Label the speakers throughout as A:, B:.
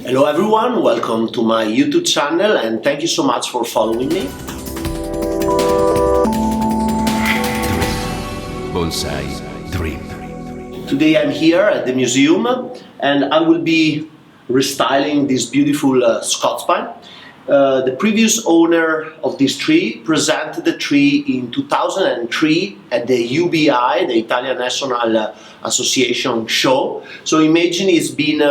A: Hello everyone, welcome to my YouTube channel and thank you so much for following me.
B: Bonsai Drip.
A: Today I'm here at the museum and I will be restyling this beautiful Scots pine. The previous owner of this tree presented the tree in 2003 at the UBI, the Italian National Association show. So imagine it's been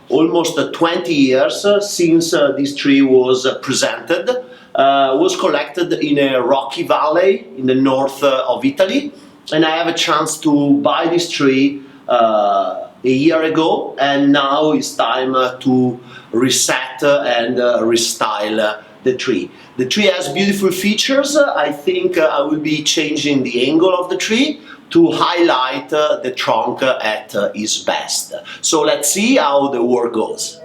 A: almost 20 years since this tree was presented. Was collected in a rocky valley in the north of Italy, and I have a chance to buy this tree a year ago, and now it's time to reset and restyle the tree. The tree has beautiful features. I think I will be changing the angle of the tree to highlight the trunk at its best. So let's see how the work goes.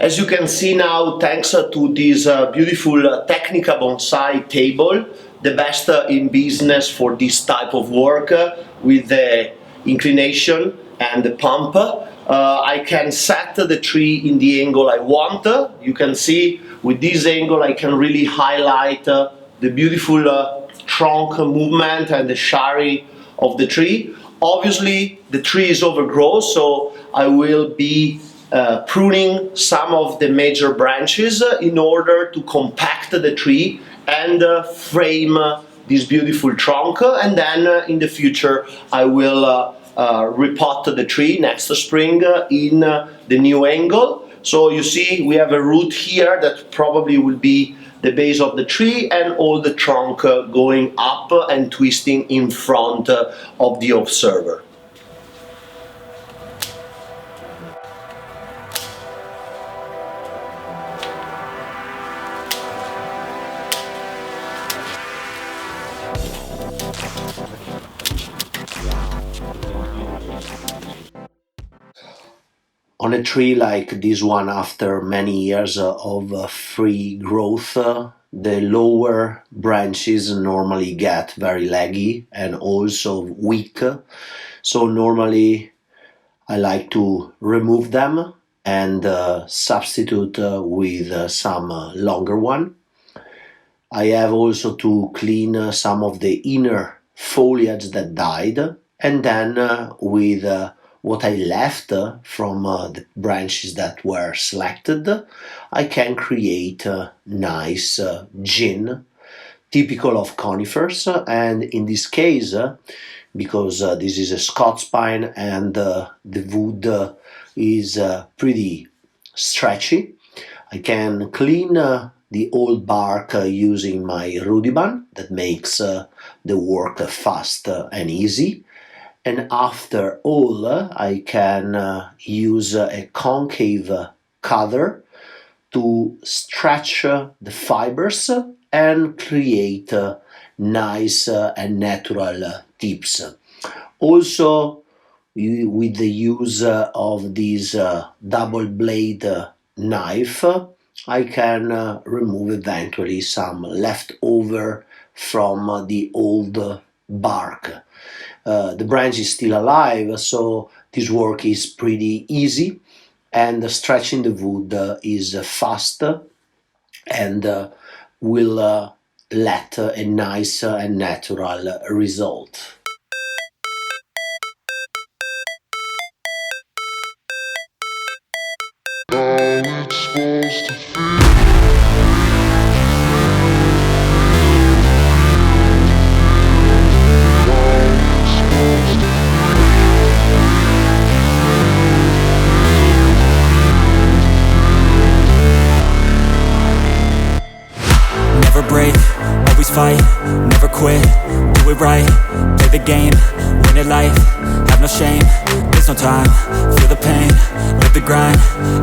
A: As you can see now, thanks to this beautiful Tecnica bonsai table, the best in business for this type of work with the inclination and the pump, I can set the tree in the angle I want. You can see with this angle I can really highlight the beautiful trunk movement and the shari of the tree. Obviously the tree is overgrown, so I will be pruning some of the major branches in order to compact the tree and frame this beautiful trunk, and then in the future I will repot the tree next spring in the new angle. So you see we have a root here that probably will be the base of the tree, and all the trunk going up and twisting in front of the observer. On a tree like this one, after many years of free growth, the lower branches normally get very leggy and also weak. So normally I like to remove them and substitute with some longer one. I have also to clean some of the inner foliage that died, and then with what I left from the branches that were selected, I can create a nice gin, typical of conifers, and in this case, because this is a Scots pine and the wood is pretty stretchy, I can clean the old bark using my Rudiban that makes the work fast and easy. And after all, I can use a concave cutter to stretch the fibers and create nice and natural tips. Also, with the use of this double blade knife, I can remove eventually some leftover from the old bark. The branch is still alive, so this work is pretty easy, and stretching the wood is fast and will let a nice and natural result.
C: Never break, always fight, never quit, do it right, play the game, win it life, have no shame, there's no time, feel the pain, live the grind,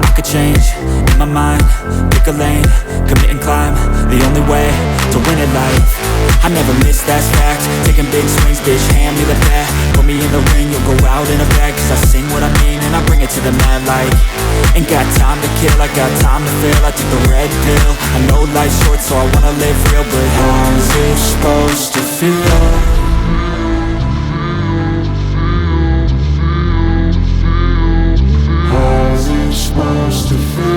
C: I could change change in my mind, pick a lane, commit and climb, the only way to win at life. I never miss, that's fact, taking big swings, bitch, hand me the bat. Put me in the ring, you'll go out in a bag. Cause I sing what I mean and I bring it to the mad light. Ain't got time to kill, I got time to feel. I took the red pill, I know life's short so I wanna live real. But how's it supposed to feel? How's it supposed to feel?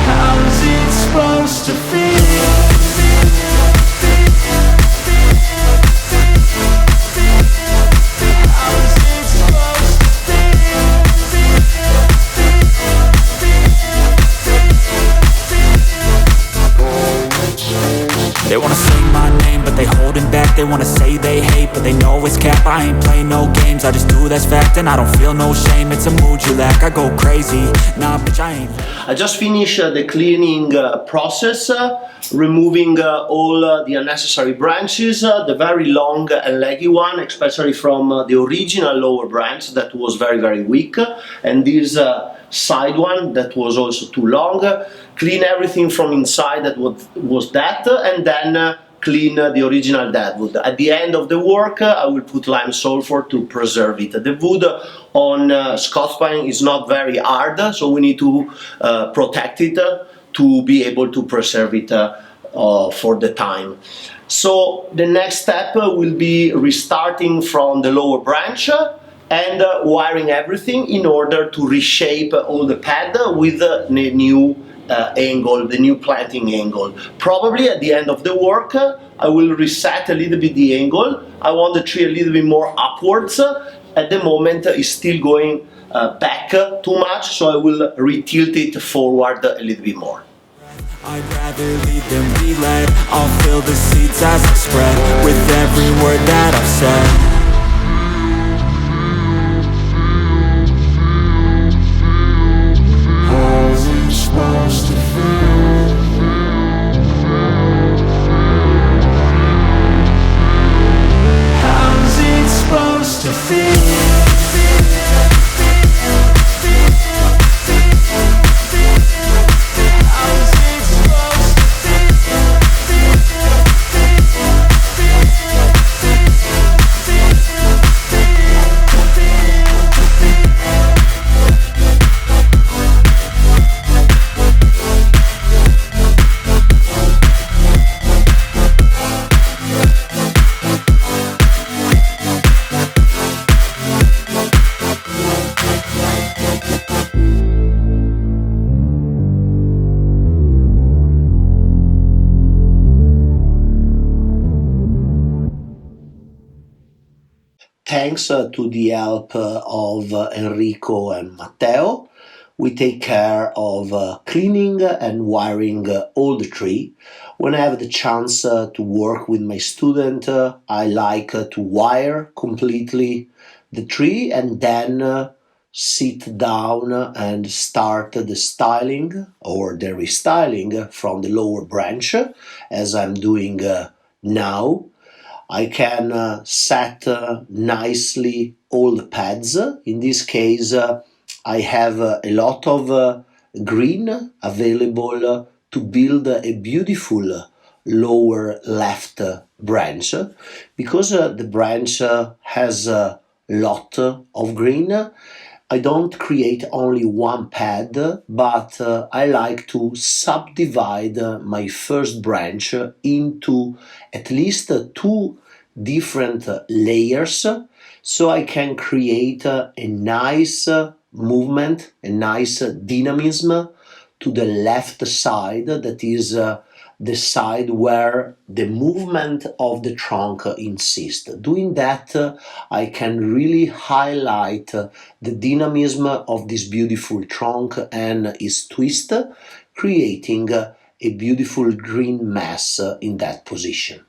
C: How's it supposed to feel? They wanna sing my name, but they holding back. They wanna say they hate, but they know it's cap. I ain't play no games, I just do, that's fact. And I don't feel no shame, it's a mood you lack. I go crazy, nah bitch I ain't.
A: I just finished the cleaning process, removing all the unnecessary branches, the very long and leggy one, especially from the original lower branch that was very weak, and this side one that was also too long. Clean everything from inside that was that, and then clean the original deadwood. At the end of the work, I will put lime sulfur to preserve it. The wood on Scots pine is not very hard, so we need to protect it to be able to preserve it for the time. So the next step will be restarting from the lower branch and wiring everything in order to reshape all the pad with the new angle, the new planting angle. Probably at the end of the work I will reset a little bit the angle. I want the tree a little bit more upwards. At the moment it's still going back too much, so I will retilt it forward a little bit more.
C: I'd rather lead than be led. I'll fill the seeds as I spread with every word that I've said. Supposed to feel. How's it supposed to feel?
A: Thanks to the help of Enrico and Matteo, we take care of cleaning and wiring all the tree. When I have the chance to work with my student, I like to wire completely the tree and then sit down and start the styling or the restyling from the lower branch, as I'm doing now. I can set nicely all the pads. In this case, I have a lot of green available to build a beautiful lower left branch, because the branch has a lot of green. I don't create only one pad, but I like to subdivide my first branch into at least two different layers, so I can create a nice movement, a nice dynamism to the left side, that is the side where the movement of the trunk insists. Doing that, I can really highlight the dynamism of this beautiful trunk and its twist, creating a beautiful green mass in that position.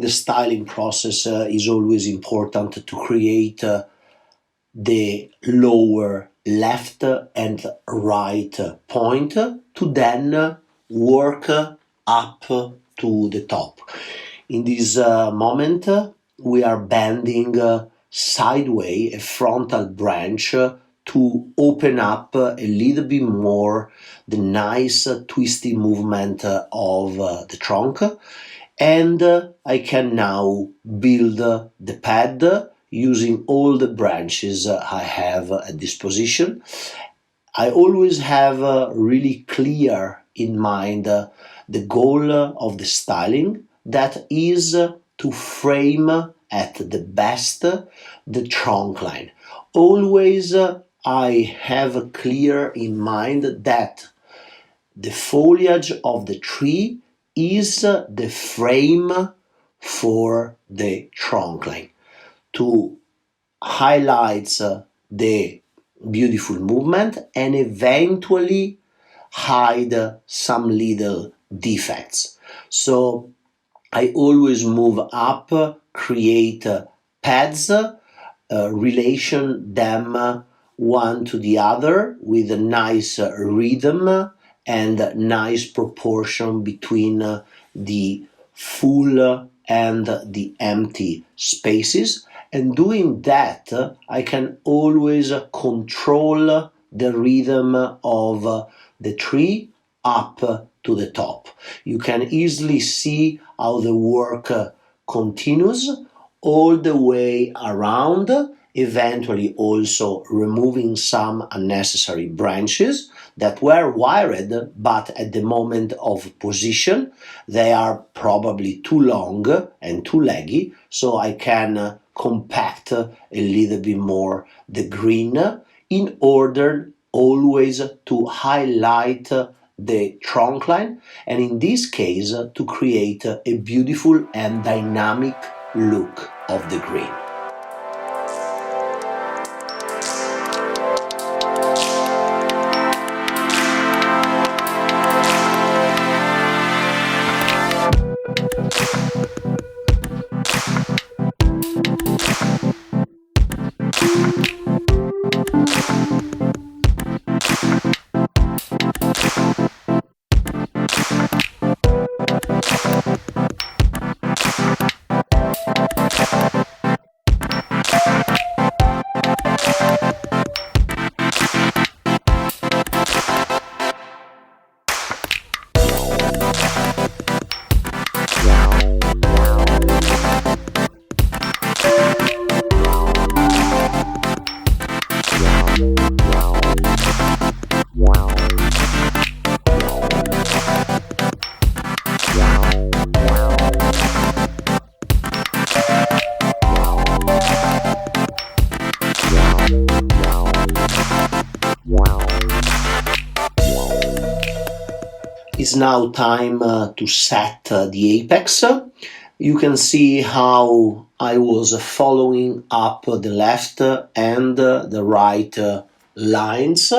A: the styling process is always important to create the lower left and right point to then work up to the top. In this moment, we are bending sideways a frontal branch to open up a little bit more the nice twisty movement of the trunk, and I can now build the pad using all the branches I have at disposition. I always have really clear in mind the goal of the styling, that is to frame at the best the trunk line. Always I have clear in mind that the foliage of the tree is the frame for the trunk line to highlight the beautiful movement and eventually hide some little defects. So I always move up, create pads, relation them one to the other with a nice rhythm and nice proportion between the full and the empty spaces. And doing that, I can always control the rhythm of the tree up to the top. You can easily see how the work continues all the way around, eventually also removing some unnecessary branches that were wired, but at the moment of position they are probably too long and too leggy, so I can compact a little bit more the green in order always to highlight the trunk line, and in this case to create a beautiful and dynamic look of the green. It's now time to set the apex. You can see how I was following up the left and the right lines,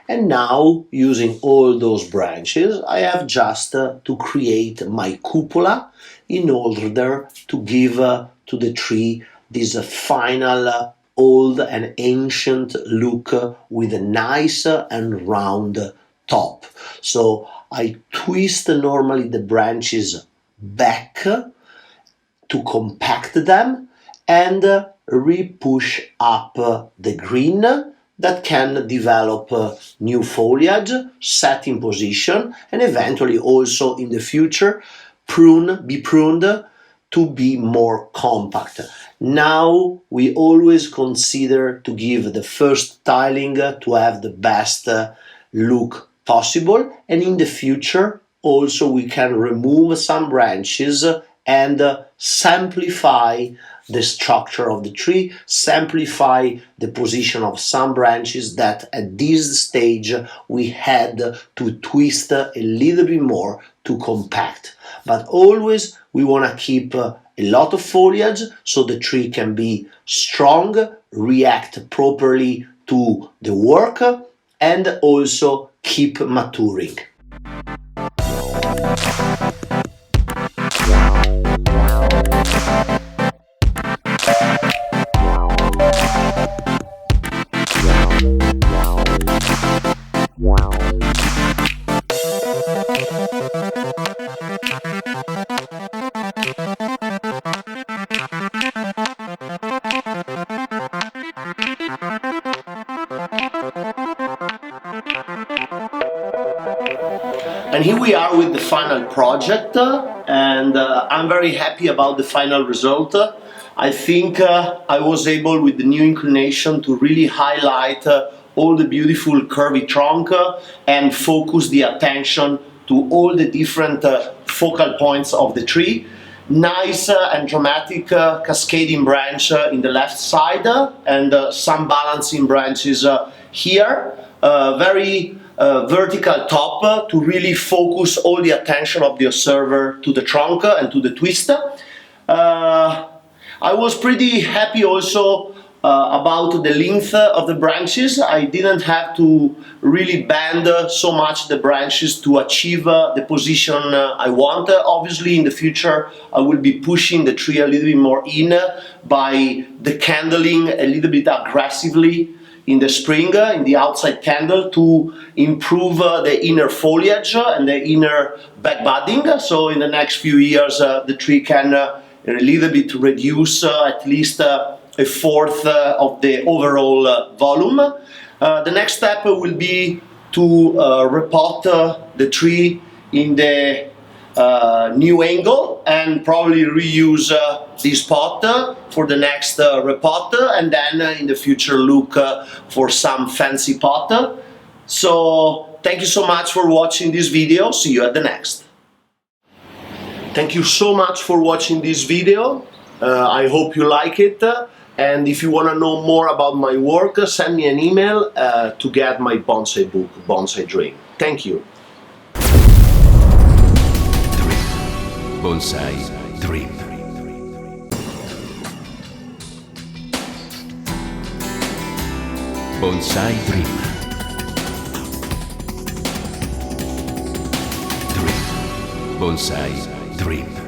A: and now using all those branches I have just to create my cupola in order to give to the tree this final old and ancient look with a nice and round top. So I twist normally the branches back to compact them and re-push up the green that can develop new foliage, set in position, and eventually also in the future be pruned to be more compact. Now we always consider to give the first styling to have the best look possible, and in the future also we can remove some branches and simplify the structure of the tree, simplify the position of some branches that at this stage we had to twist a little bit more to compact. But always we want to keep a lot of foliage so the tree can be strong, react properly to the work, and also keep maturing. And here we are with the final project, and I'm very happy about the final result. I think I was able, with the new inclination, to really highlight all the beautiful curvy trunk and focus the attention to all the different focal points of the tree. Nice and dramatic cascading branch in the left side, and some balancing branches here. Very vertical top to really focus all the attention of the observer to the trunk and to the twist. I was pretty happy also about the length of the branches. I didn't have to really bend so much the branches to achieve the position I want. Obviously in the future I will be pushing the tree a little bit more in by the candling a little bit aggressively in the spring, in the outside candle, to improve the inner foliage and the inner back budding. So in the next few years the tree can a little bit reduce at least a fourth of the overall volume. The next step will be to repot the tree in the new angle and probably reuse this pot for the next repot, and then in the future look for some fancy pot. So thank you so much for watching this video. See you at the next. Thank you so much for watching this video. I hope you like it. And if you want to know more about my work, send me an email to get my bonsai book, Bonsai Dream. Thank you.
B: Bonsai Dream. Bonsai Dream. Bonsai Dream.